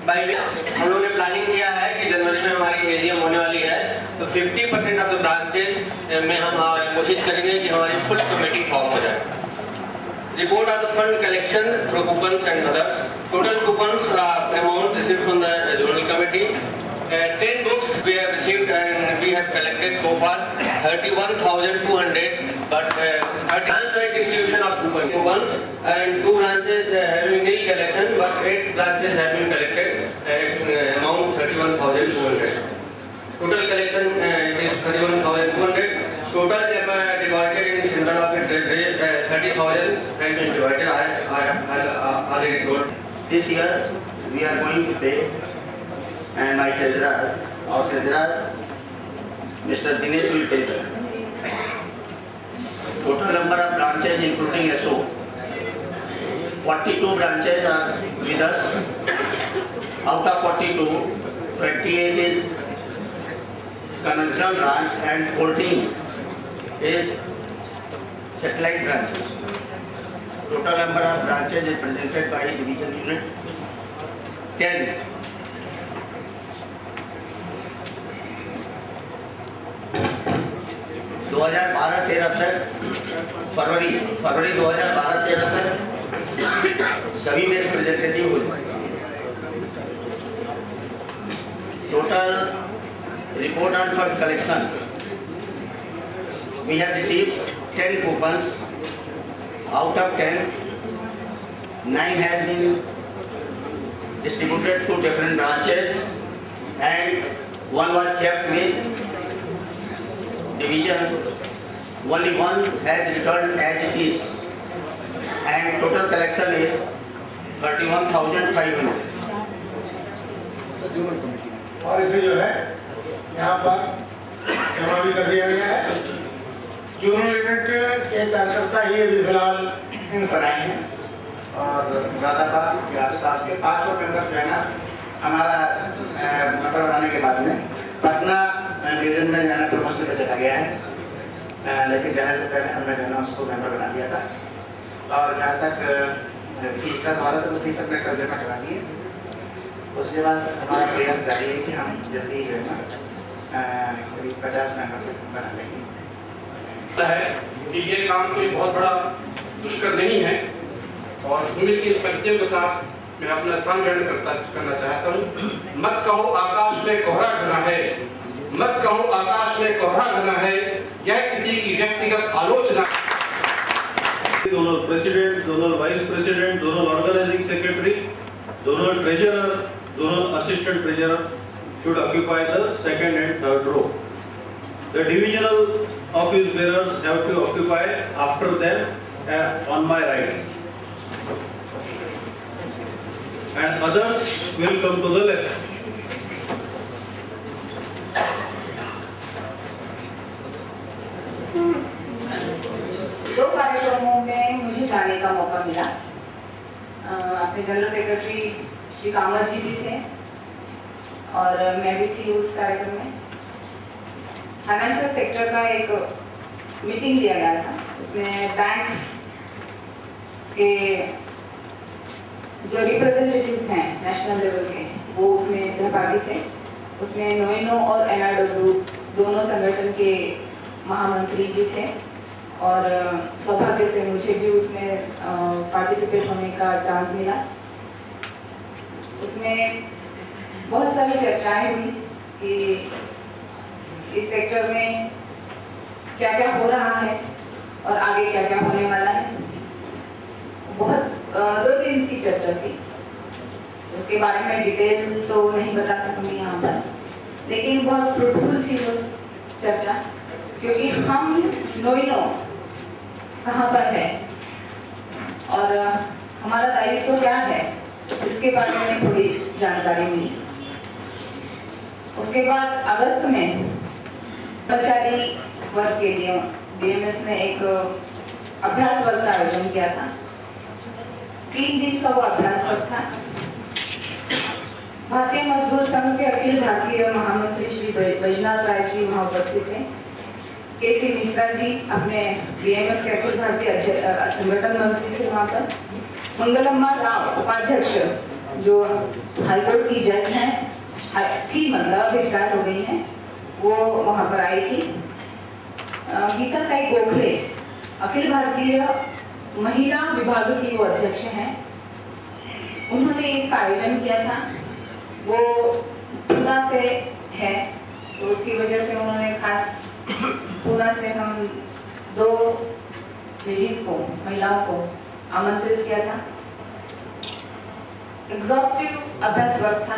हम लोगों ने प्लानिंग किया है कि जनवरी में हमारी एजीएम होने वाली है, तो 50% ऑफ द ब्रांचेज में हम कोशिश करेंगे कि हमारी फुल कमेटी फॉर्म हो जाए। Report of the fund collection through coupons and others. Total coupons amount received from the zonal committee. 10 books we have received and we have collected so far 31,200. But branch-wide distribution of coupons and 2 branches having nil collection, but 8 branches have been collected amount 31,200. Total collection is 31,200. Total divided in central office 30,000 has been divided. I already told. This year we are going to pay, and my treasurer, our treasurer, Mr. Dinesh will pay that. Total number of branches including SO, 42 branches are with us. Out of 42, 28 is conventional branch and 14 is satellite branches. Total number of branches is presented by division unit 10. फरवरी 2012-13 तक सभी में representative हो जाए। Total report on fund collection, we have received 10 coupons. Out of 10, 9 has been distributed through different branches and 1 was kept with division. Only 1 has returned as it is, and total collection is 31,500. और इसे जो है यहाँ पर जमा भी कर दिया गया है। जोनल यूनिट के कार्यकर्ता ही अभी फिलहाल इन बनाए हैं और मुरादाबाद के आसपास के 5 केंद्र जो है ना हमारा मतलब बनाने के बाद में पटना डिवीजन में जाना प्रमोशन पे चला गया है, लेकिन जाने से पहले हमने जो है उसको मेंबर बना दिया था। और जहाँ तक फीस का सवाल है तो फीस हमने कल जमा करा दिए। उसके बाद हमारा प्रयास जारी है कि हम जल्दी जो है ना करीब 50 मेंबर बना लेंगे। है कि ये काम कोई बहुत बड़ा दुष्कर नहीं है और हिमिल की शक्तियों के साथ मैं अपना स्थान ग्रहण करना चाहता हूँ। मत कहो आकाश में कोहरा घना है, मत कहो आकाश में कोहरा घना है, यह किसी की व्यक्तिगत आलोचना। Zonal president, zonal vice president, zonal organising secretary, zonal treasurer, zonal assistant treasurer should occupy the second and third row. The divisional office bearers have to occupy after them on my right, and others will come to the left. दो कार्यक्रमों में मुझे जाने का मौका मिला। अपने general secretary Shri Kamat जी भी थे और मैं भी थी उस कार्यक्रम में। फाइनेंशियल सेक्टर का एक मीटिंग लिया गया था, उसमें बैंक्स के जो रिप्रेजेंटेटिव्स हैं नेशनल लेवल के वो उसमें सहभागी थे। उसमें नोइनो और NRW दोनों संगठन के महामंत्री जी थे और सौभाग्य से मुझे भी उसमें पार्टिसिपेट होने का चांस मिला। उसमें बहुत सारी चर्चाएं हुई कि इस सेक्टर में क्या क्या हो रहा है और आगे क्या क्या होने वाला है। बहुत 2 दिन की चर्चा थी, उसके बारे में डिटेल तो नहीं बता सकूंगी यहाँ पर, लेकिन बहुत फ्रूटफुल थी वो चर्चा, क्योंकि हम नोइनो कहाँ पर है और हमारा दायित्व तो क्या है इसके बारे में थोड़ी जानकारी मिली। उसके बाद अगस्त में कर्मचारी वर्ग के लिए BMS ने एक अभ्यास वर्ग का आयोजन किया था। 3 दिन का वो अभ्यास वर्ग था। भारतीय मजदूर संघ के अखिल भारतीय महामंत्री श्री बैजनाथ राय जी वहाँ उपस्थित थे। KC मिश्रा जी अपने BMS के अखिल भारतीय संगठन मंत्री थे वहाँ पर। मंगलम्मा राव उपाध्यक्ष जो हाईकोर्ट की जज हैं थी, मतलब रिटायर हो गई हैं, वो वहाँ पर आई थी। गीता ताई गोखले अखिल भारतीय महिला विभाग की वो अध्यक्ष हैं। उन्होंने इसका आयोजन किया था। वो पूना से है, तो उसकी वजह से उन्होंने खास पूना से हम 2 लेडीज को, महिलाओं को आमंत्रित किया था। एग्जॉस्टिव अभ्यास वर्क था।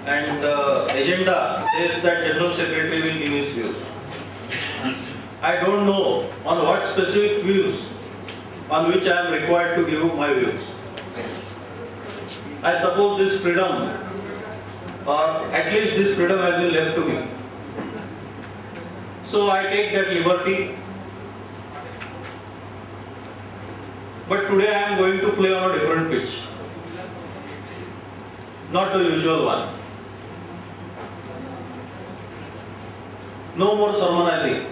And the agenda says that General Secretary will give his views. I don't know on what specific views on which I am required to give my views. I suppose this freedom, or at least this freedom has been left to me. So I take that liberty. But today I am going to play on a different pitch, not the usual one. No more sermonizing.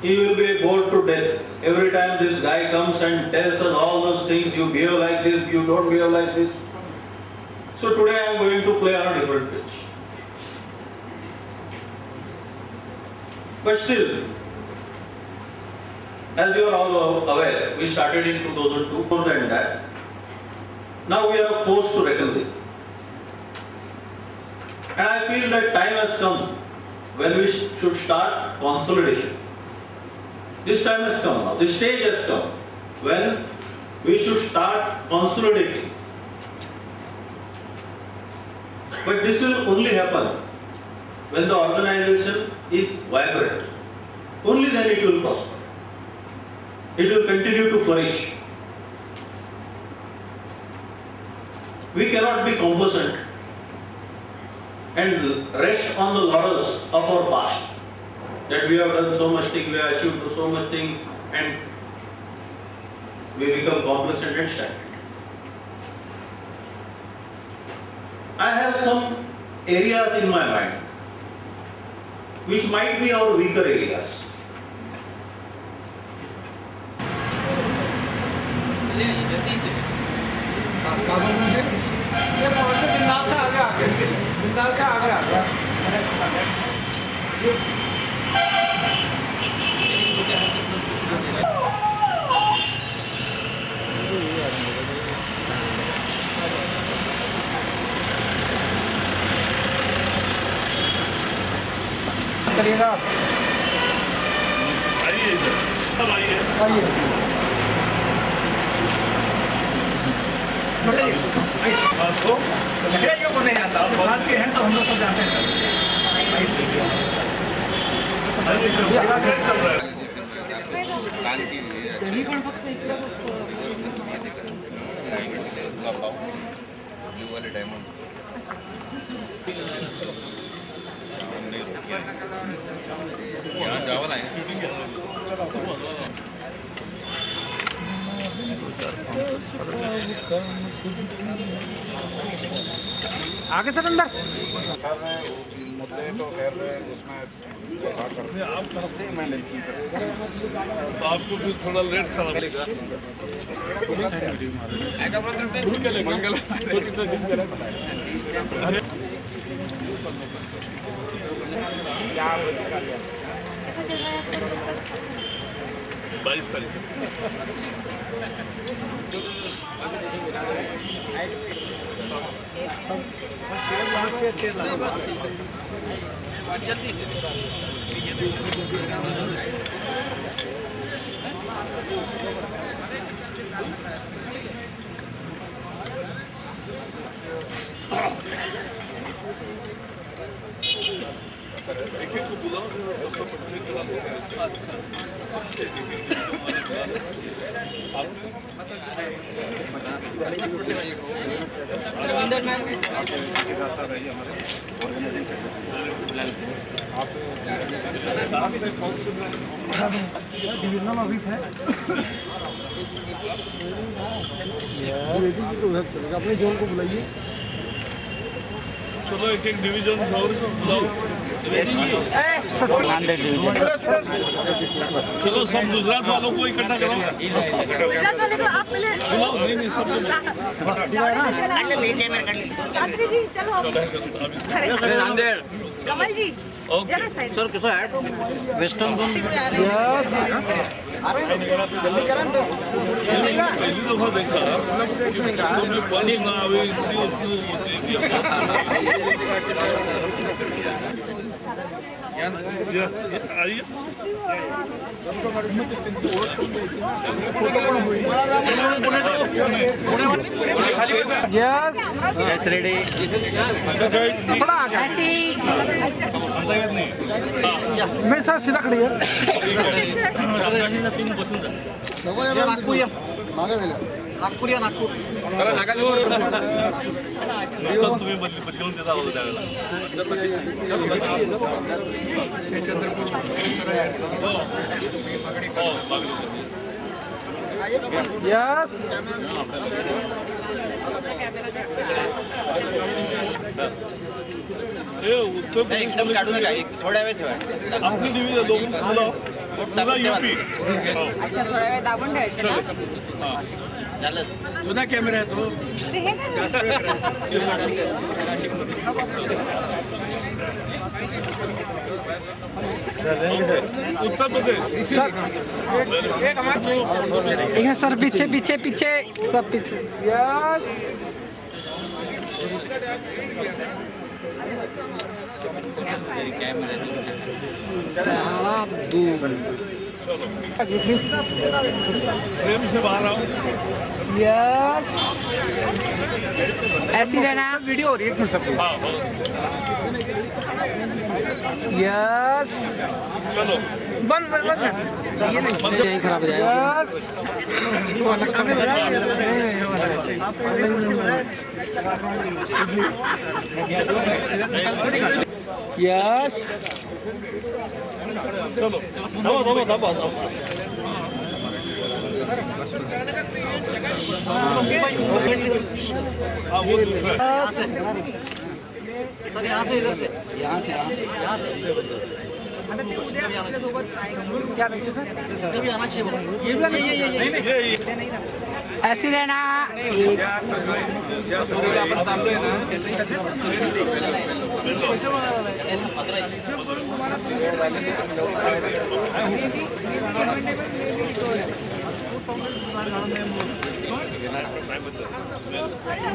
You will be bored to death. Every time this guy comes and tells us all those things, you behave like this, you don't behave like this. So today I am going to play on a different pitch. But still, as you are all aware, we started in 2002, more than that. Now we are forced to reckon with. And I feel that time has come when we should start consolidation. This time has come now, this stage has come when we should start consolidating. But this will only happen when the organization is vibrant. Only then it will prosper. It will continue to flourish. We cannot be complacent and rest on the laurels of our past. that we have done so much thing, we have achieved so much thing, and we become complacent and stagnant. I have some areas in my mind which might be our weaker areas. ये बहुत से बिंदाल से आगे आ गए, बिंदाल से आगे आ गया। करिएगा आप। आइए सब आइए। तो लकड़ियों को नहीं आता, बात के हैं तो हम लोग सब जानते यहाँ चावल आए आगे सर अंदर। मुद्दे तो खैर उसमें बात करते आप करते हैं, मैं नहीं तो आपको भी थोड़ा लेट खराब लगेगा। मंगल बाईस तारीख जल्दी से डिविजनल ऑफिस है, तो उधर चलेगा। अपने जोन को बुलाइए। चलो एक एक डिवीजन और बुलाओ। चलो सब गुजरात वालों को इकट्ठा करो। गुजरात वाले को आप पहले नहीं सब शास्त्री जी चलो। नांदेड़ कमल जी जरा साइड सर कैसा है वेस्टर्न जोन? जल्दी करें तो पहली दफा देखा तो पानी ना आवे इसलिए उसने आइए यस रेडी। थोड़ा आगे ऐसे मेरे साथ सीधा खड़ी है। नागपूर या नागपूर तुम्ही बदलून देता होता त्यावेळेला यस एकदम काढू नका, थोड्या वेळ ठेवा आपली डिव्हिजन दोघं बोलाव पूरा यूपी अच्छा थोडा वेळ दाबून ठेवायचं ना। जुना कॅमेरा आहे तो ते हे काय उत्तर प्रदेश एक सर पीछे पीछे पीछे सब पीछे। यस प्रेम से बाहर आओ। यस ऐसी रहना। वीडियो हो रही है सबकी। हाँ हाँ यस चलो बंद बंद बंद ये नहीं खराब हो जाएगा। यस यस सर यहाँ से इधर से यहाँ से क्या बच्चे सर कभी आना चाहिए ये ऐसी रहना एक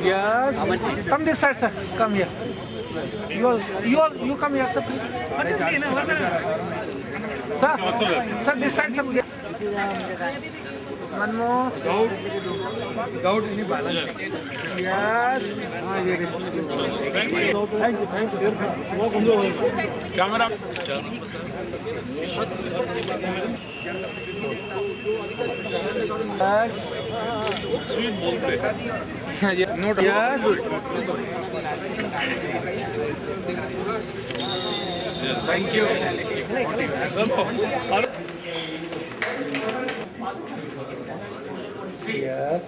yes come this side sir come here you come here sir sir this side sir one more doubt any balance yes thank you camera yes sweet बोलते हैं note yes thank you yes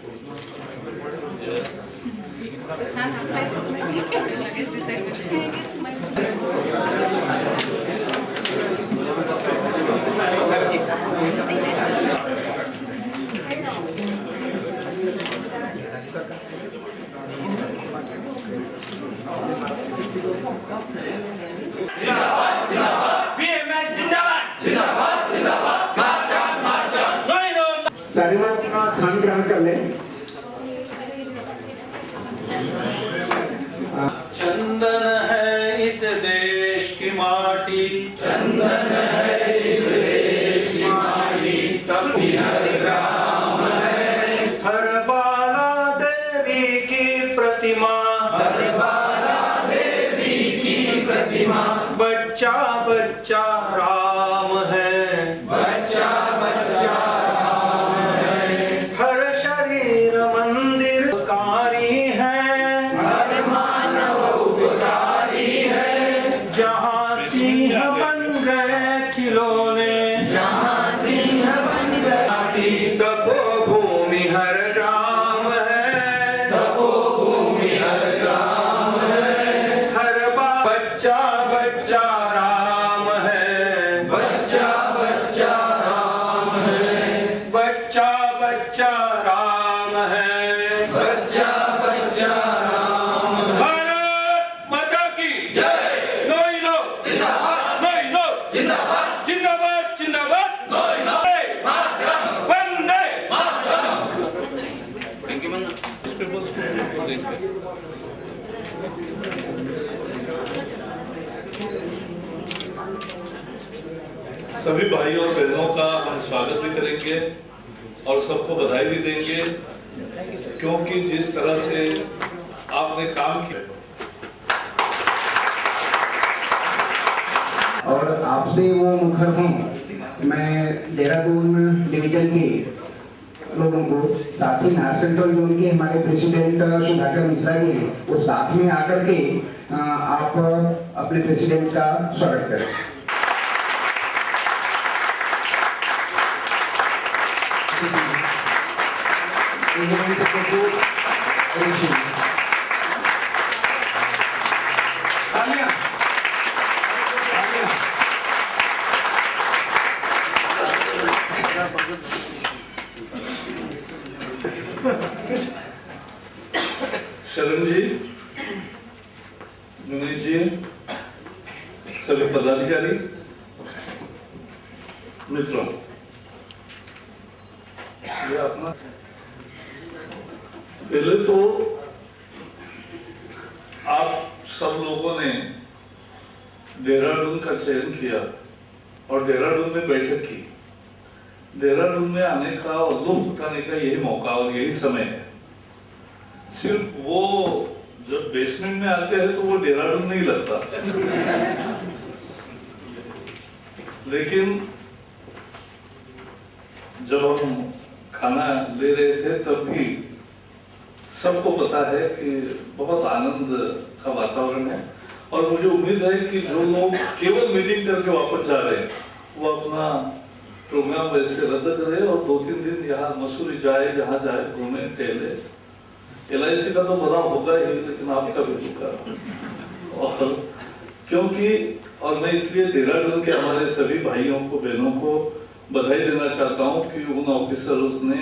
सारी बात खान ग्रहण कर ले। चंदन है इस देश की माटी, चंदन है इस देश की माटी, कभी हर ग्राम है, हर बाला देवी की प्रतिमा, हर बाला देवी की प्रतिमा, बच्चा बच्चा राम है, बच्चा बच्चा राम है, हर शरीर मंदिर कारी है, जहाँ सिंह बन गए खिलौने, जहाँ सिंह बन गए, तपोभूमि हर ग्राम है, तपोभूमि हर ग्राम है, हर बच्चा बच्चा राम है, बच्चा बच्चा राम है, बच्चा बच्चा राम है, बच्चा बच्चा राम है। भारत माता की जय। जिंदाबाद जिंदाबाद जिंदाबाद वंदे सभी भाइयों और बहनों का हम स्वागत भी करेंगे और सबको बधाई भी देंगे, क्योंकि जिस तरह से आपने काम किया और आपसे वो मुखर हूँ। मैं देहरादून डिवीजन के लोगों को, साथ ही नार सेंट्रल जोन के हमारे प्रेसिडेंट सुधाकर मिश्रा जी हैं, वो साथ में आकर के आप अपने प्रेसिडेंट का स्वागत करें। शरण जी, मुनीष जी, सभी पदाधिकारी, मित्रों, ये अपना पहले तो आप सब लोगों ने देहरादून का चयन किया और देहरादून में बैठक की। देहरादून में आने का और लुत्फ उठाने का यही मौका और यही समय है। सिर्फ वो जब बेसमेंट में आते हैं तो वो देहरादून नहीं लगता, लेकिन जब हम खाना ले रहे थे तब भी सबको पता है कि बहुत आनंद का वातावरण है। और मुझे उम्मीद है कि जो लोग केवल मीटिंग करके वापस जा रहे हैं वो अपना प्रोग्राम वैसे रद्द करे और 2-3 दिन यहाँ मसूरी जाए, जहाँ जाए, घूमे टहले। LIC का तो बड़ा होगा ही, लेकिन आपका भी होगा। और क्योंकि और मैं इसलिए देहरादून के हमारे सभी भाइयों को, बहनों को बधाई देना चाहता हूँ कि उन ऑफिसर्स ने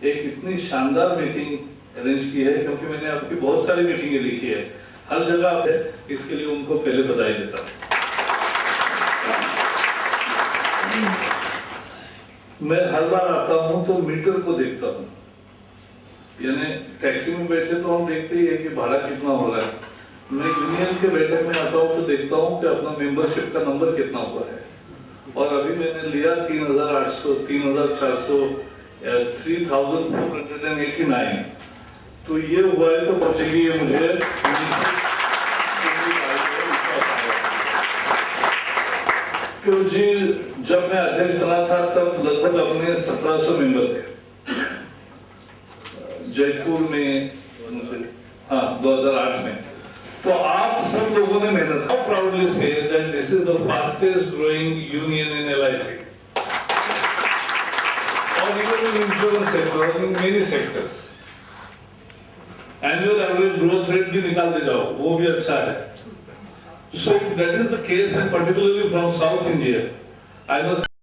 एक इतनी शानदार मीटिंग अरेंज की है, क्योंकि मैंने आपकी बहुत सारी मीटिंगें लिखी है, हर जगह पे, इसके लिए उनको पहले बधाई देता हूँ। मैं हर बार आता हूँ तो मीटर को देखता हूँ, यानी टैक्सी में बैठे तो हम देखते ही है कि भाड़ा कितना हो रहा है। मैं यूनियन के बैठक में आता हूँ तो देखता हूँ कि अपना मेंबरशिप का नंबर कितना हुआ है, और अभी मैंने लिया 3,800, 3,400, 3,489, तो ये हुआ है तो पहुंचेगी ये मुझे। क्योंकि जब मैं अध्यक्ष बना था तब लगभग अपने 1700 मेंबर थे जयपुर में, हाँ 2008 में। तो आप सब लोगों ने मेहनत, how proudly say that this is the fastest growing union in LIC, और even in insurance sector, in many sectors. Annual average growth rate भी निकालते जाओ, वो भी अच्छा है। So if that is the case, and particularly from South India, I must